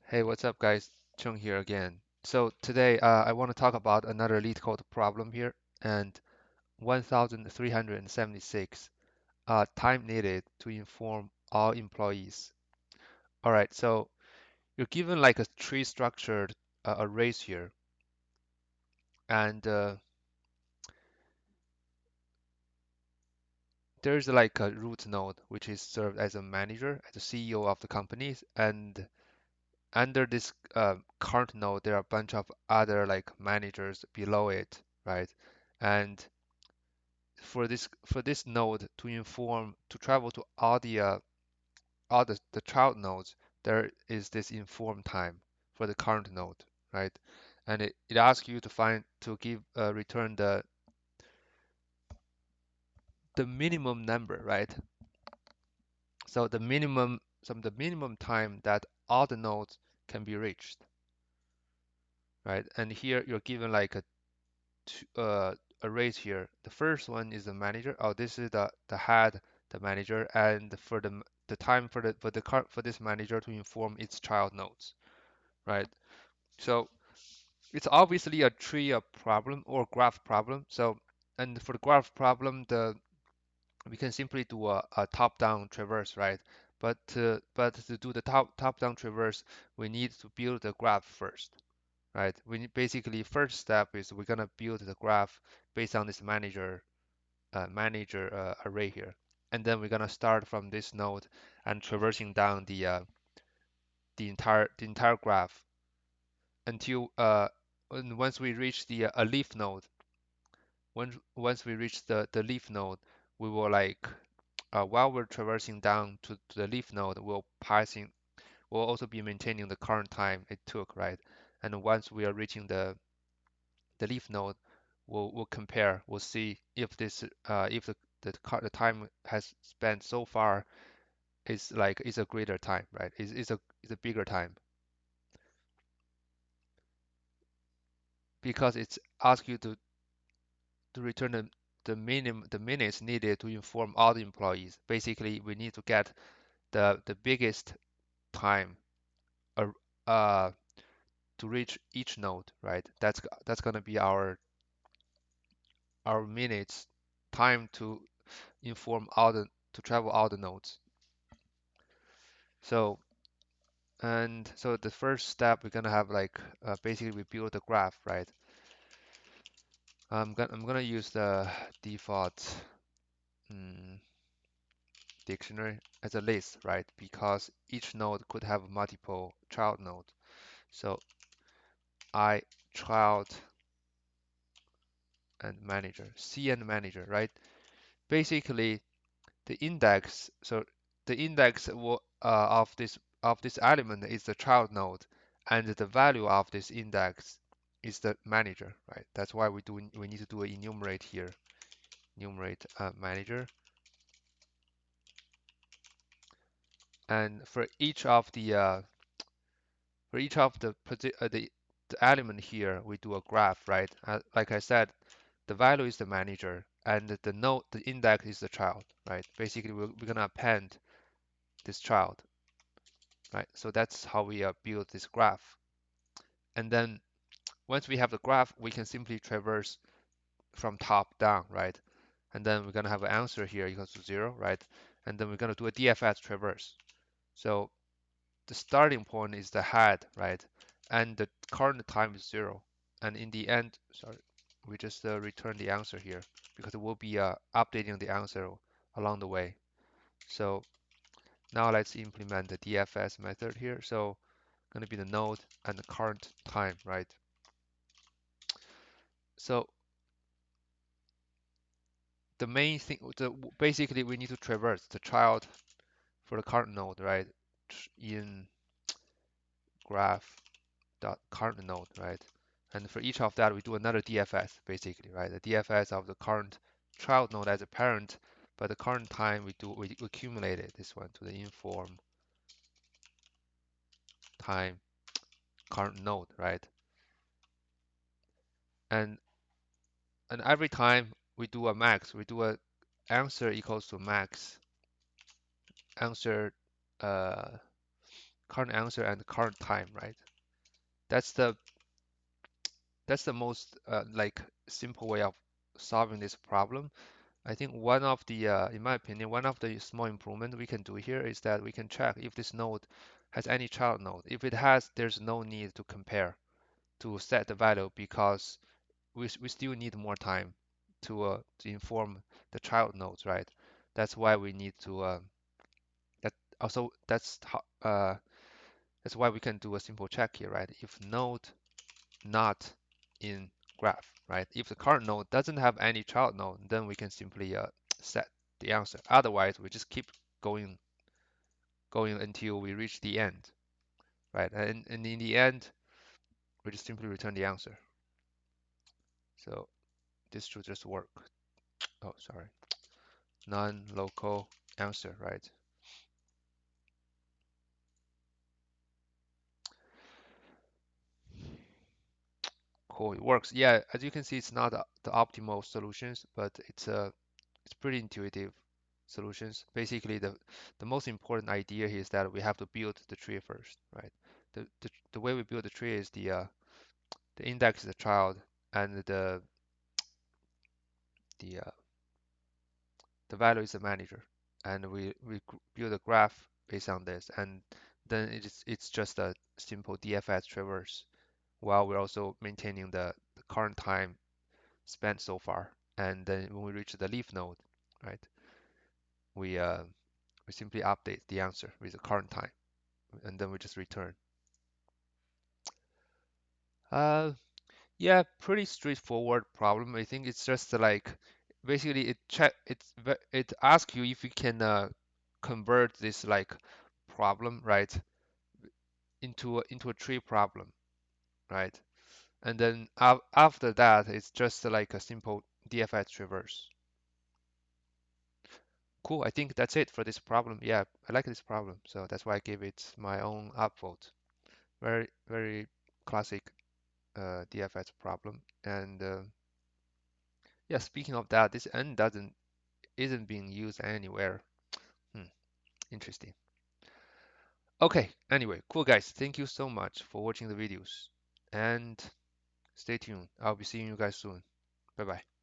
Hey, what's up, guys? Chung here again. So today, I want to talk about another LeetCode problem here, and 1376 time needed to inform all employees. All right, so you're given like a tree structured arrays here, and there's like a root node which is served as a manager, as a CEO of the companies, and under this current node, there are a bunch of other like managers below it, right? And for this node to inform to travel to all the child nodes, there is this inform time for the current node, right? And it asks you to find to give return the minimum number, right? So the minimum time that all the nodes can be reached, right? And here you're given like arrays here. The first one is the manager. Oh, this is the head, the manager, and for the time for this manager to inform its child nodes, right? So it's obviously a tree problem or graph problem. So and for the graph problem, the we can simply do a top-down traverse, right? But to do the top-down traverse, we need to build the graph first, right? Basically first step is we're gonna build the graph based on this manager array here, and then we're gonna start from this node and traversing down the entire graph until and once we reach the a leaf node. Once we reach the leaf node, we will like while we're traversing down to the leaf node, we'll also be maintaining the current time it took, right? And once we are reaching the leaf node, we'll compare. We'll see if the time has spent so far is a greater time, right? Is a bigger time because it's ask you to return the minutes needed to inform all the employees. Basically, we need to get the biggest time uh, uh, to reach each node, right? That's gonna be our minutes time to inform all the to travel all the nodes. So so the first step we're gonna have like basically we build the graph, right? I'm gonna use the default mm, dictionary as a list, right? Because each node could have multiple child nodes. So I child and manager, C and manager, right? Basically the index. So the index of this element is the child node, and the value of this index is the manager, right? That's why we need to do an enumerate here, enumerate manager, and for each of the element here, we do a graph, right? Like I said, the value is the manager, and the index is the child, right? Basically, we're gonna append this child, right? So that's how we build this graph. And then once we have the graph, we can simply traverse from top down, right? And then we're gonna have an answer here equals to 0, right? And then we're gonna do a DFS traverse. So the starting point is the head, right? And the current time is 0. And in the end, sorry, we just return the answer here because we'll be updating the answer along the way. So now let's implement the DFS method here. So going to be the node and the current time, right? So the main thing, basically we need to traverse the child for the current node, right? In graph dot current node, right? And for each of that, we do another DFS, basically, right? The DFS of the current child node as a parent, but the current time we accumulated this one to the inform time current node, right? And and every time we do a max, we do a answer equals to max answer uh, current answer and current time, right? That's the that's the most like simple way of solving this problem. I think one of the, in my opinion, one of the small improvement we can do here is that we can check if this node has any child node. If it has, there's no need to compare to set the value because we still need more time to inform the child nodes, right? That's why we need to that also that's why we can do a simple check here, right? If node not in graph, right? If the current node doesn't have any child node, then we can simply set the answer. Otherwise, we just keep going going until we reach the end, right? And in the end, we just simply return the answer. So this should just work. Oh, sorry, non-local answer, right? Cool, it works. Yeah, as you can see, it's not the optimal solutions, but it's pretty intuitive solutions. Basically, the most important idea here is that we have to build the tree first, right? The way we build the tree is the index is the child and the the value is the manager, and we build a graph based on this, and then it's just a simple DFS traverse while we're also maintaining the current time spent so far. And then when we reach the leaf node, right, we uh, we simply update the answer with the current time, and then we just return. Uh, yeah, pretty straightforward problem. I think it's just like basically it asks you if you can convert this like problem, right, into a tree problem, right? And then after that, it's just like a simple DFS traverse. Cool. I think that's it for this problem. Yeah, I like this problem, so that's why I gave it my own upvote. Very, very classic DFS problem. And yeah, speaking of that, this n doesn't isn't being used anywhere. Hmm, interesting. Okay, anyway, cool guys. Thank you so much for watching the videos and stay tuned. I'll be seeing you guys soon. Bye bye.